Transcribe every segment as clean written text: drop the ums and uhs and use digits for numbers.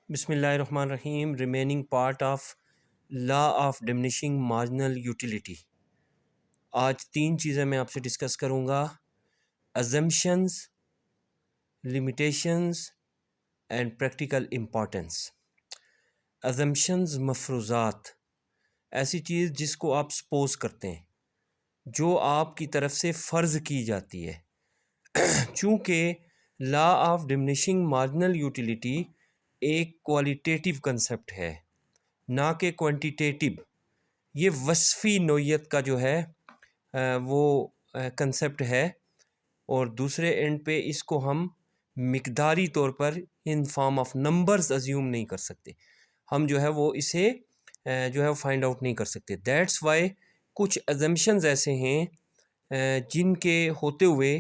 बिस्मिल्लाहिर्रहमानिर्रहीम। Remaining part of law of diminishing marginal utility. आज तीन चीज़ें मैं आपसे डिस्कस करूँगा: assumptions, limitations and practical importance. Assumptions मफरूज़ात, ऐसी चीज़ जिसको आप सपोज करते हैं, जो आपकी तरफ से फ़र्ज़ की जाती है। चूँकि law of diminishing marginal utility एक क्वालिटेटिव कंसेप्ट है, ना कि क्वांटिटेटिव। ये वस्फ़ी नोयत का जो है वो कंसेप्ट है, और दूसरे एंड पे इसको हम मिकदारी तौर पर in form of numbers assume नहीं कर सकते। हम जो है वो इसे जो है फाइंड आउट नहीं कर सकते। दैट्स वाई कुछ अजम्पशंस ऐसे हैं जिनके होते हुए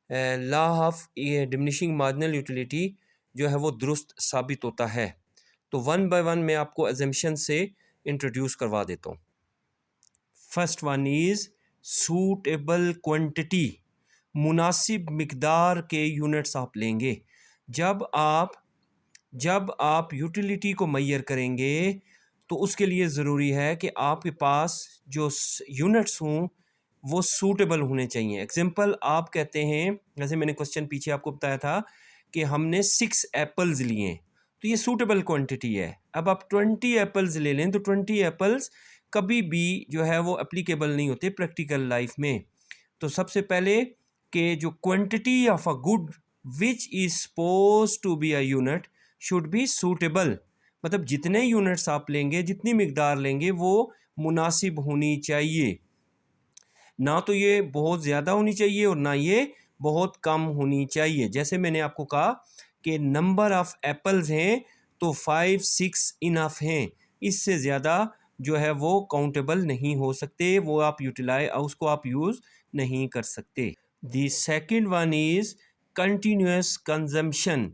law of diminishing marginal utility जो है वो दुरुस्त साबित होता है। तो वन बाय वन मैं आपको अजम्पशन से इंट्रोड्यूस करवा देता हूँ। First one is suitable quantity. मुनासिब मिकदार के यूनिट्स आप लेंगे। जब आप यूटिलिटी को मैयर करेंगे तो उसके लिए ज़रूरी है कि आपके पास जो यूनिट्स हों वो सूटेबल होने चाहिए। एग्जांपल आप कहते हैं, जैसे मैंने क्वेश्चन पीछे आपको बताया था कि हमने 6 एप्पल्स लिए, तो ये सूटेबल क्वांटिटी है। अब आप 20 एप्पल्स ले लें तो 20 एप्पल्स कभी भी जो है वो एप्लीकेबल नहीं होते प्रैक्टिकल लाइफ में। तो सबसे पहले कि जो quantity of a good which is suppose to be a unit should be suitable. मतलब जितने यूनिट्स आप लेंगे, जितनी मिकदार लेंगे, वो मुनासिब होनी चाहिए। ना तो ये बहुत ज़्यादा होनी चाहिए और ना ये बहुत कम होनी चाहिए। जैसे मैंने आपको कहा कि नंबर ऑफ़ एप्पल्स हैं तो 5-6 इनफ हैं, इससे ज़्यादा जो है वो काउंटेबल नहीं हो सकते, वो आप उसको आप यूज़ नहीं कर सकते। The second one is continuous consumption.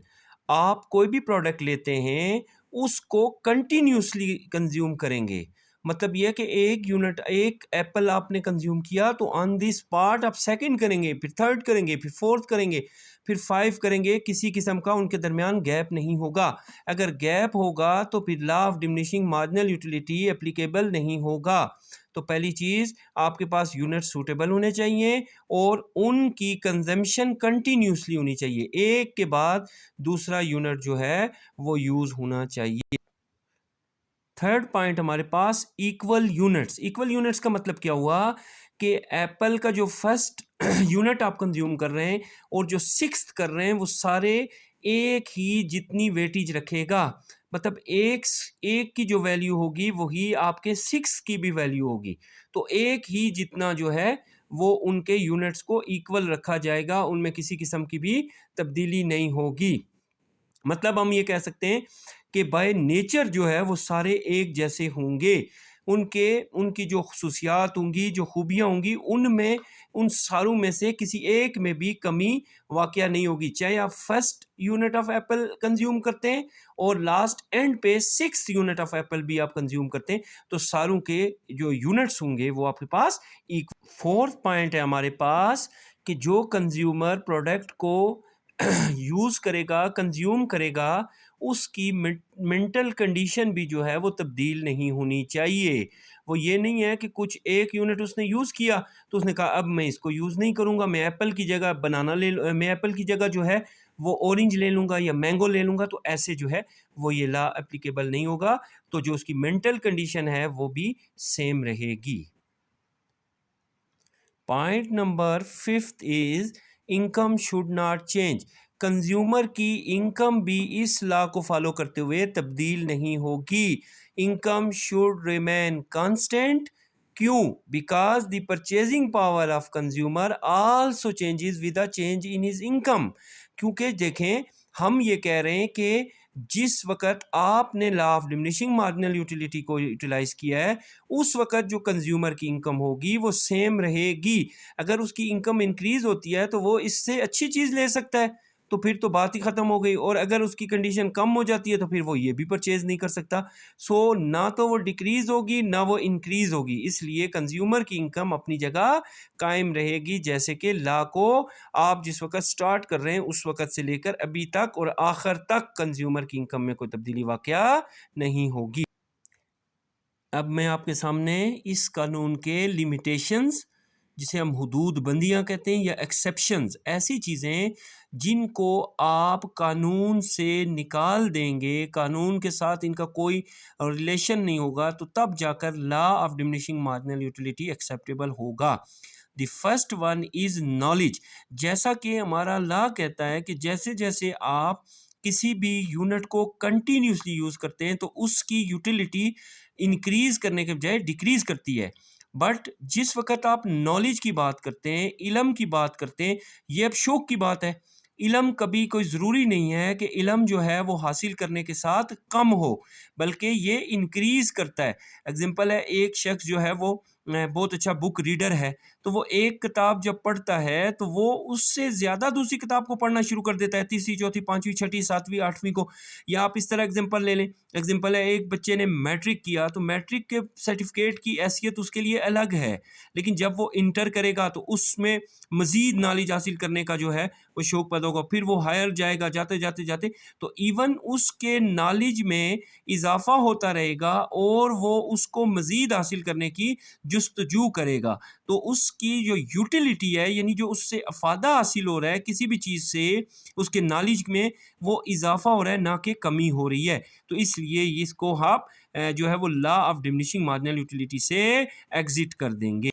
आप कोई भी प्रोडक्ट लेते हैं उसको कंटिन्यूसली कंज्यूम करेंगे। मतलब यह कि एक एप्पल आपने कंज्यूम किया तो ऑन दिस पार्ट आप सेकंड करेंगे, फिर थर्ड करेंगे, फिर फोर्थ करेंगे, फिर 5 करेंगे। किसी किस्म का उनके दरमियान गैप नहीं होगा। अगर गैप होगा तो फिर law of diminishing marginal utility applicable नहीं होगा। तो पहली चीज़, आपके पास यूनिट सूटेबल होने चाहिए और उनकी कंजम्पशन कंटिन्यूसली होनी चाहिए। एक के बाद दूसरा यूनिट जो है वो यूज़ होना चाहिए। थर्ड पॉइंट हमारे पास इक्वल यूनिट्स। इक्वल यूनिट्स का मतलब क्या हुआ कि एप्पल का जो फर्स्ट यूनिट आप कंज्यूम कर रहे हैं और जो सिक्स्थ कर रहे हैं वो सारे एक ही जितनी वेटेज रखेगा। मतलब एक की जो वैल्यू होगी वही आपके 6 की भी वैल्यू होगी। तो एक ही जितना जो है वो उनके यूनिट्स को इक्वल रखा जाएगा, उनमें किसी किस्म की भी तब्दीली नहीं होगी। मतलब हम ये कह सकते हैं कि बाय नेचर जो है वो सारे एक जैसे होंगे। उनकी जो खसूसियात होंगी, जो खूबियाँ होंगी, उनमें उन सारों में से किसी एक में भी कमी वाक़या नहीं होगी। चाहे आप first unit of Apple consume करते हैं और लास्ट एंड पे 6 यूनिट ऑफ एप्पल भी आप कंज्यूम करते हैं, तो सारों के जो यूनिट्स होंगे वो आपके पास एक। फोर्थ पॉइंट है हमारे पास कि जो कंज्यूमर प्रोडक्ट को यूज़ करेगा, कंज्यूम करेगा, उसकी मेंटल कंडीशन भी जो है वो तब्दील नहीं होनी चाहिए। वो ये नहीं है कि कुछ एक यूनिट उसने यूज़ किया तो उसने कहा अब मैं इसको यूज़ नहीं करूँगा, मैं एप्पल की जगह मैं एप्पल की जगह जो है वो ऑरेंज ले लूँगा या मैंगो ले लूँगा। तो ऐसे जो है वो ये लॉ एप्लीकेबल नहीं होगा। तो जो उसकी मेंटल कंडीशन है वो भी सेम रहेगी। Point number 5th is income should not change. Consumer की इनकम भी इस लॉ को फॉलो करते हुए तब्दील नहीं होगी। Income should remain constant. क्यों? Because the purchasing power of consumer also changes with a change in his income. क्योंकि देखें, हम ये कह रहे हैं कि जिस वक़्त आपने law of diminishing marginal utility को यूटिलाइज़ किया है, उस वक़्त जो कंज्यूमर की इनकम होगी वो सेम रहेगी। अगर उसकी इनकम इंक्रीज़ होती है तो वो इससे अच्छी चीज़ ले सकता है। तो फिर तो बात ही ख़त्म हो गई। और अगर उसकी कंडीशन कम हो जाती है तो फिर वो ये भी परचेज़ नहीं कर सकता। सो ना तो वो डिक्रीज़ होगी ना वो इंक्रीज़ होगी, इसलिए कंज्यूमर की इनकम अपनी जगह कायम रहेगी। जैसे कि लॉ को आप जिस वक़्त स्टार्ट कर रहे हैं उस वक़्त से लेकर अभी तक और आखिर तक कंज्यूमर की इनकम में कोई तब्दीली वाक़या नहीं होगी। अब मैं आपके सामने इस कानून के लिमिटेशंस, जिसे हम हुदूद बंदियाँ कहते हैं, या एक्सेप्शंस, ऐसी चीज़ें जिनको आप कानून से निकाल देंगे, कानून के साथ इनका कोई रिलेशन नहीं होगा, तो तब जाकर law of diminishing marginal utility acceptable होगा। The first one is knowledge. जैसा कि हमारा लॉ कहता है कि जैसे जैसे आप किसी भी यूनिट को कंटिन्यूसली यूज़ करते हैं तो उसकी यूटिलिटी इंक्रीज़ करने के बजाय डिक्रीज़ करती है। बट जिस वक़्त आप नॉलेज की बात करते हैं, इल्म की बात करते हैं, ये अब शौक की बात है। इल्म कभी कोई ज़रूरी नहीं है कि इल्म जो है वो हासिल करने के साथ कम हो, बल्कि ये इंक्रीज़ करता है। एग्ज़ाम्पल है, एक शख्स जो है वो बहुत अच्छा बुक रीडर है, तो वो एक किताब जब पढ़ता है तो वो उससे ज़्यादा दूसरी किताब को पढ़ना शुरू कर देता है, तीसरी, चौथी, पाँचवीं, छठी, सातवीं, आठवीं को। या आप इस तरह एग्ज़ाम्पल ले लें, एग्ज़ाम्पल है, एक बच्चे ने मैट्रिक किया तो मैट्रिक के सर्टिफिकेट की हैसियत उसके लिए अलग है, लेकिन जब वो इंटर करेगा तो उसमें मज़ीद नॉलेज हासिल करने का जो है वो शौक़ पैदा होगा। फिर वो हायर जाएगा, जाते जाते जाते तो इवन उसके नॉलेज में इजाफ़ा होता रहेगा और वो उसको मज़ीद हासिल करने की जुस्तजू करेगा। तो उसकी जो यूटिलिटी है, यानी जो उससे अफ़ादा हासिल हो रहा है किसी भी चीज़ से, उसके नॉलेज में वो इजाफ़ा हो रहा है, ना कि कमी हो रही है। तो इसलिए इसको आप जो है वो law of diminishing marginal utility से एग्ज़िट कर देंगे।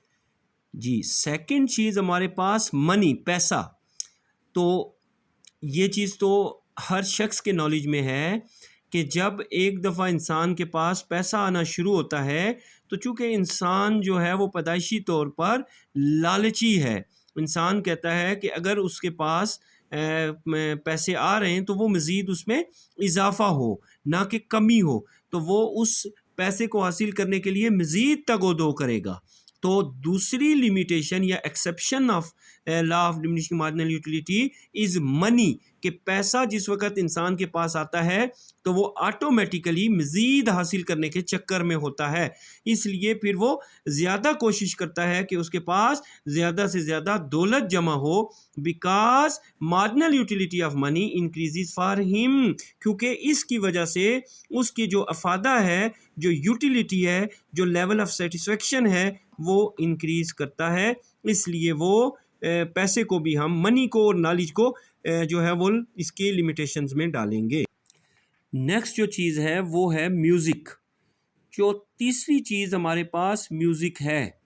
जी, सेकंड चीज़ हमारे पास मनी, पैसा। तो ये चीज़ तो हर शख्स के नॉलेज में है कि जब एक दफ़ा इंसान के पास पैसा आना शुरू होता है तो चूँकि इंसान जो है वो पैदाइशी तौर पर लालची है। इंसान कहता है कि अगर उसके पास पैसे आ रहे हैं तो वो मज़ीद उसमें इजाफ़ा हो, ना कि कमी हो। तो वो उस पैसे को हासिल करने के लिए मज़ीद तगोदो करेगा। तो दूसरी लिमिटेशन या exception of law of diminishing marginal utility is money, कि पैसा जिस वक़्त इंसान के पास आता है तो वो ऑटोमेटिकली मज़ीद हासिल करने के चक्कर में होता है। इसलिए फिर वो ज़्यादा कोशिश करता है कि उसके पास ज़्यादा से ज़्यादा दौलत जमा हो, because marginal utility of money increases for him, क्योंकि इसकी वजह से उसकी जो अफ़ादा है, जो यूटिलिटी है, जो लेवल ऑफ सेटिस्फेक्शन है, वो इंक्रीज़ करता है। इसलिए वो पैसे को भी हम, मनी को और नॉलेज को जो है वो इसके लिमिटेशंस में डालेंगे। नेक्स्ट जो चीज़ है वो है म्यूज़िक। जो तीसरी चीज़ हमारे पास म्यूज़िक है।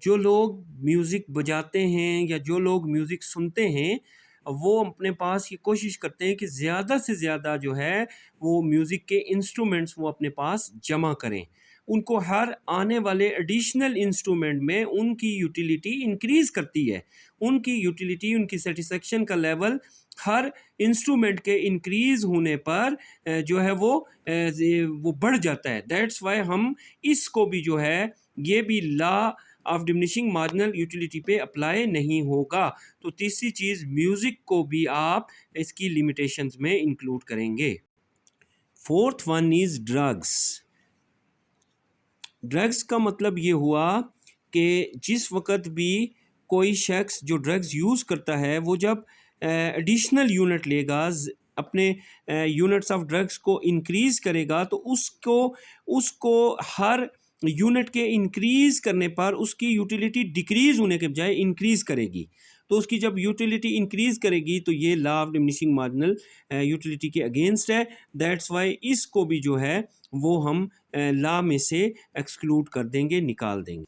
जो लोग म्यूज़िक बजाते हैं या जो लोग म्यूज़िक सुनते हैं, वो अपने पास ये कोशिश करते हैं कि ज़्यादा से ज़्यादा जो है वो म्यूज़िक के इंस्ट्रूमेंट्स वो अपने पास जमा करें। उनको हर आने वाले एडिशनल इंस्ट्रूमेंट में उनकी यूटिलिटी इंक्रीज़ करती है। उनकी यूटिलिटी, उनकी सेटिस्फेक्शन का लेवल हर इंस्ट्रूमेंट के इंक्रीज़ होने पर जो है वो बढ़ जाता है। दैट्स व्हाई हम इसको भी जो है, ये भी law of diminishing marginal utility पे अप्लाई नहीं होगा। तो तीसरी चीज़, म्यूज़िक को भी आप इसकी लिमिटेशंस में इंक्लूड करेंगे। Fourth one is drugs. Drugs का मतलब ये हुआ कि जिस वक़्त भी कोई शख्स जो ड्रग्स यूज़ करता है, वो जब एडिशनल यूनिट लेगा, अपने यूनिट्स ऑफ ड्रग्स को इंक्रीज़ करेगा, तो उसको हर यूनिट के इंक्रीज़ करने पर उसकी यूटिलिटी डिक्रीज़ होने के बजाय इंक्रीज़ करेगी। तो उसकी जब यूटिलिटी इंक्रीज़ करेगी तो ये law of diminishing marginal utility के अगेंस्ट है। दैट्स वाई इसको भी जो है वो हम लॉ में से एक्सक्लूड कर देंगे, निकाल देंगे।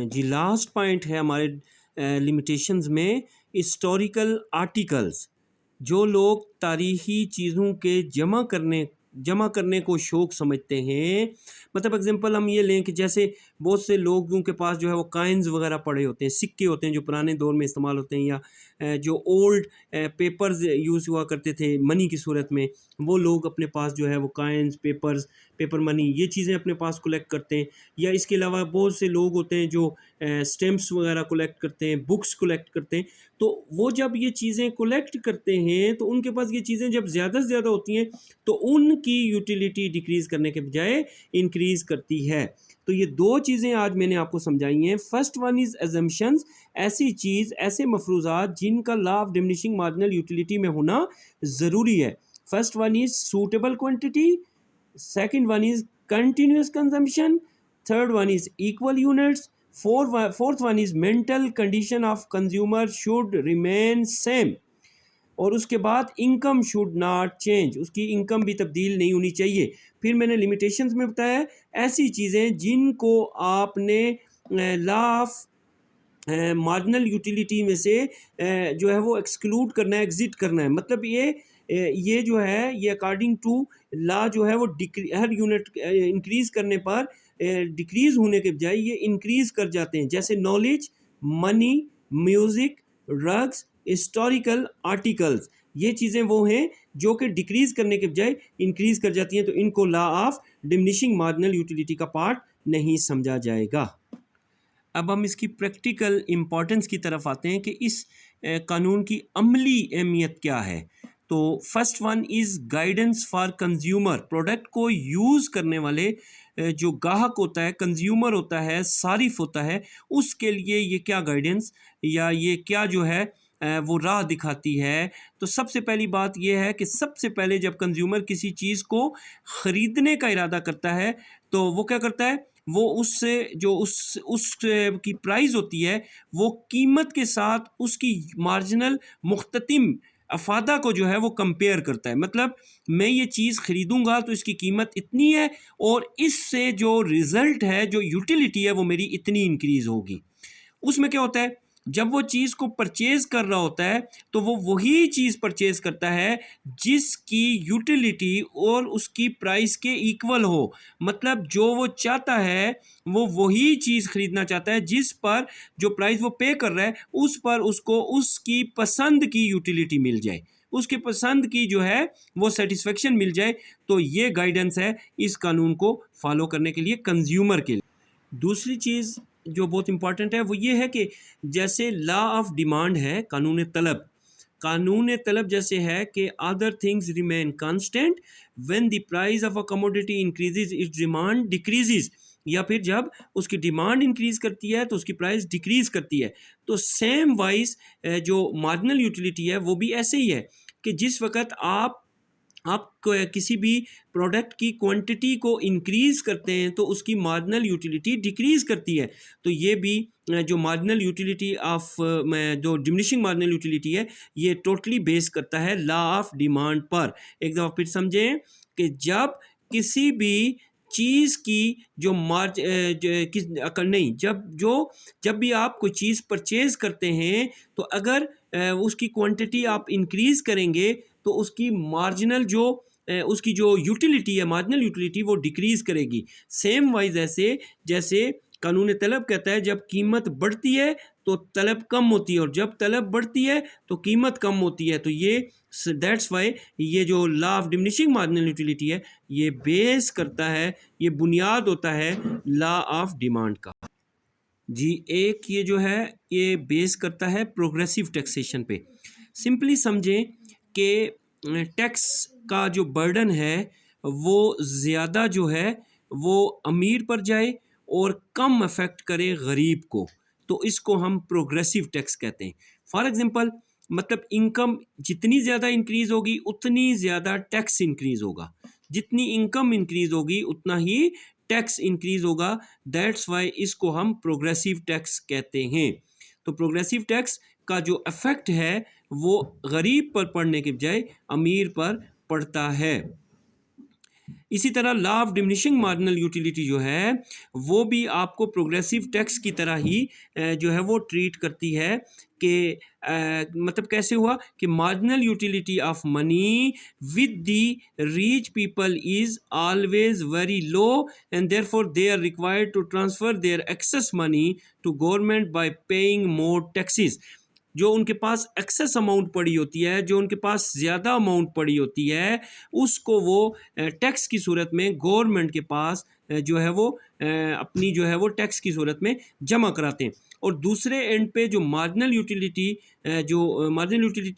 जी, लास्ट पॉइंट है हमारे लिमिटेशंस में, हिस्टोरिकल आर्टिकल्स। जो लोग तारीख़ी चीज़ों के जमा करने को शौक़ समझते हैं, मतलब एग्जांपल हम ये लें कि जैसे बहुत से लोगों के पास जो है वो कॉइन्स वगैरह पड़े होते हैं, सिक्के होते हैं जो पुराने दौर में इस्तेमाल होते हैं, या जो ओल्ड पेपर्स यूज़ हुआ करते थे मनी की सूरत में, वो लोग अपने पास जो है वो कॉइन्स, पेपर्स, पेपर मनी, ये चीज़ें अपने पास कलेक्ट करते हैं। या इसके अलावा बहुत से लोग होते हैं जो स्टैम्प्स वगैरह कलेक्ट करते हैं, बुक्स कलेक्ट करते हैं। तो वो जब ये चीज़ें कलेक्ट करते हैं तो उनके पास ये चीज़ें जब ज़्यादा से ज़्यादा होती हैं तो उनकी यूटिलिटी डिक्रीज़ करने के बजाय इंक्रीज़ करती है। तो ये दो चीज़ें आज मैंने आपको समझाई हैं। फर्स्ट वन इज़ अजम्पशंस, ऐसी चीज़, ऐसे मफरूज़ात जिनका law of diminishing marginal utility में होना ज़रूरी है। First one is suitable quantity, second one is continuous consumption, third one is equal units, fourth one is mental condition of consumer should remain same, और उसके बाद इनकम शुड नॉट चेंज, उसकी income भी तब्दील नहीं होनी चाहिए। फिर मैंने लिमिटेशंस में बताया ऐसी चीज़ें जिनको आपने लॉ ऑफ मार्जिनल यूटिलिटी में से जो है वो एक्सक्लूड करना है, एग्जिट करना है। मतलब ये जो है ये अकॉर्डिंग टू लॉ जो है वो हर यूनिट इंक्रीज़ करने पर डिक्रीज़ होने के बजाय ये इंक्रीज़ कर जाते हैं। जैसे knowledge, money, music, drugs, historical articles, ये चीज़ें वो हैं जो कि डिक्रीज़ करने के बजाय इंक्रीज़ कर जाती हैं। तो इनको law of diminishing marginal utility का पार्ट नहीं समझा जाएगा। अब हम इसकी प्रैक्टिकल इम्पॉर्टेंस की तरफ आते हैं कि इस कानून की अमली अहमियत क्या है। तो first one is guidance for consumer, product को यूज़ करने वाले जो ग्राहक होता है, कंज्यूमर होता है, सारिफ होता है, उसके लिए ये क्या गाइडेंस या ये क्या जो है वो राह दिखाती है। तो सबसे पहली बात ये है कि सबसे पहले जब कंज्यूमर किसी चीज़ को ख़रीदने का इरादा करता है तो वो क्या करता है, वो उससे जो उस की प्राइस होती है वो कीमत के साथ उसकी मार्जिनल मुख्ततिम अफादा को जो है वो कंपेयर करता है। मतलब मैं ये चीज़ ख़रीदूँगा तो इसकी कीमत इतनी है और इससे जो रिज़ल्ट है, जो यूटिलिटी है, वो मेरी इतनी इंक्रीज़ होगी। उसमें क्या होता है, जब वो चीज़ को परचेज़ कर रहा होता है तो वो वही चीज़ परचेज़ करता है जिसकी यूटिलिटी और उसकी प्राइस के इक्वल हो। मतलब जो वो चाहता है वो वही चीज़ ख़रीदना चाहता है जिस पर जो प्राइस वो पे कर रहा है उस पर उसको उसकी पसंद की यूटिलिटी मिल जाए, उसकी पसंद की जो है वो सेटिस्फेक्शन मिल जाए। तो ये गाइडेंस है इस कानून को फॉलो करने के लिए कंज्यूमर के लिए। दूसरी चीज़ जो बहुत इंपॉर्टेंट है वो ये है कि जैसे लॉ ऑफ डिमांड है, कानून तलब जैसे है कि other things remain constant when the price of a commodity increases it's demand decreases, या फिर जब उसकी डिमांड इंक्रीज़ करती है तो उसकी प्राइस डिक्रीज़ करती है। तो सेम वाइज जो मार्जिनल यूटिलिटी है वो भी ऐसे ही है कि जिस वक्त आप किसी भी प्रोडक्ट की क्वांटिटी को इंक्रीज़ करते हैं तो उसकी मार्जिनल यूटिलिटी डिक्रीज़ करती है। तो ये भी जो मार्जिनल यूटिलिटी ऑफ जो डिमिनिशिंग मार्जिनल यूटिलिटी है ये टोटली बेस करता है लॉ ऑफ डिमांड पर। एक दफ़ा फिर समझें कि जब किसी भी चीज़ की जो जब भी आप कोई चीज़ परचेज़ करते हैं तो अगर उसकी क्वांटिटी आप इंक्रीज़ करेंगे तो उसकी मार्जिनल जो उसकी जो यूटिलिटी है, मार्जिनल यूटिलिटी, वो डिक्रीज़ करेगी। सेम वाइज ऐसे जैसे कानून तलब कहता है जब कीमत बढ़ती है तो तलब कम होती है और जब तलब बढ़ती है तो कीमत कम होती है। तो ये दैट्स वाई ये जो law of diminishing marginal utility है ये बेस करता है, ये बुनियाद होता है लॉ ऑफ डिमांड का। जी, एक ये जो है ये बेस करता है प्रोग्रेसिव टैक्सेशन पे। सिंपली समझें कि टैक्स का जो बर्डन है वो ज़्यादा जो है वो अमीर पर जाए और कम अफेक्ट करे गरीब को, तो इसको हम प्रोग्रेसिव टैक्स कहते हैं। फॉर एग्ज़ाम्पल मतलब इनकम जितनी ज़्यादा इंक्रीज़ होगी उतनी ज़्यादा टैक्स इंक्रीज़ होगा, जितनी इनकम इंक्रीज़ होगी उतना ही टैक्स इंक्रीज़ होगा। दैट्स वाई इसको हम प्रोग्रेसिव टैक्स कहते हैं। तो प्रोग्रेसिव टैक्स का जो इफ़ेक्ट है वो गरीब पर पड़ने के बजाय अमीर पर पड़ता है। इसी तरह law of diminishing marginal utility जो है वो भी आपको प्रोग्रेसिव टैक्स की तरह ही जो है वो ट्रीट करती है कि मतलब कैसे हुआ कि marginal utility of money with the rich people is always very low and therefore they are required to transfer their excess money to government by paying more taxes. जो उनके पास एक्सेस अमाउंट पड़ी होती है, जो उनके पास ज़्यादा अमाउंट पड़ी होती है, उसको वो टैक्स की सूरत में गवर्नमेंट के पास जो है वो अपनी जो है वो टैक्स की सूरत में जमा कराते हैं। और दूसरे एंड पे जो मार्जिनल यूटिलिटी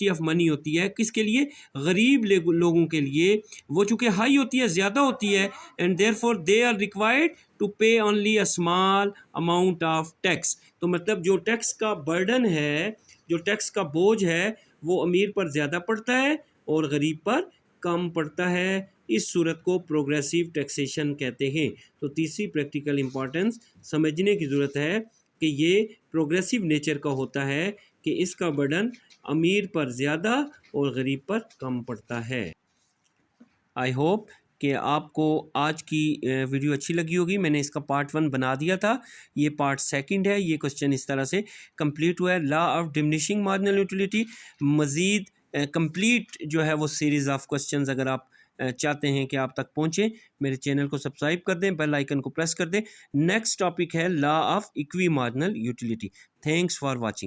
ऑफ मनी होती है, किसके लिए? गरीब लोगों के लिए। वो चूँकि हाई होती है, ज़्यादा होती है, and therefore they are required to pay only a small amount of tax. तो मतलब जो टैक्स का बर्डन है, जो टैक्स का बोझ है, वो अमीर पर ज़्यादा पड़ता है और गरीब पर कम पड़ता है। इस सूरत को प्रोग्रेसिव टैक्सेशन कहते हैं। तो तीसरी प्रैक्टिकल इम्पॉर्टेंस समझने की ज़रूरत है कि ये प्रोग्रेसिव नेचर का होता है कि इसका बर्डन अमीर पर ज़्यादा और गरीब पर कम पड़ता है। आई होप कि आपको आज की वीडियो अच्छी लगी होगी। मैंने इसका पार्ट 1 बना दिया था, ये पार्ट 2 है। ये क्वेश्चन इस तरह से कंप्लीट हुआ है। Law of diminishing marginal utility, मज़ीद कंप्लीट जो है वो सीरीज़ ऑफ क्वेश्चंस अगर आप चाहते हैं कि आप तक पहुँचें, मेरे चैनल को सब्सक्राइब कर दें, बेल आइकन को प्रेस कर दें। नेक्स्ट टॉपिक है law of equi marginal utility. Thanks for watching.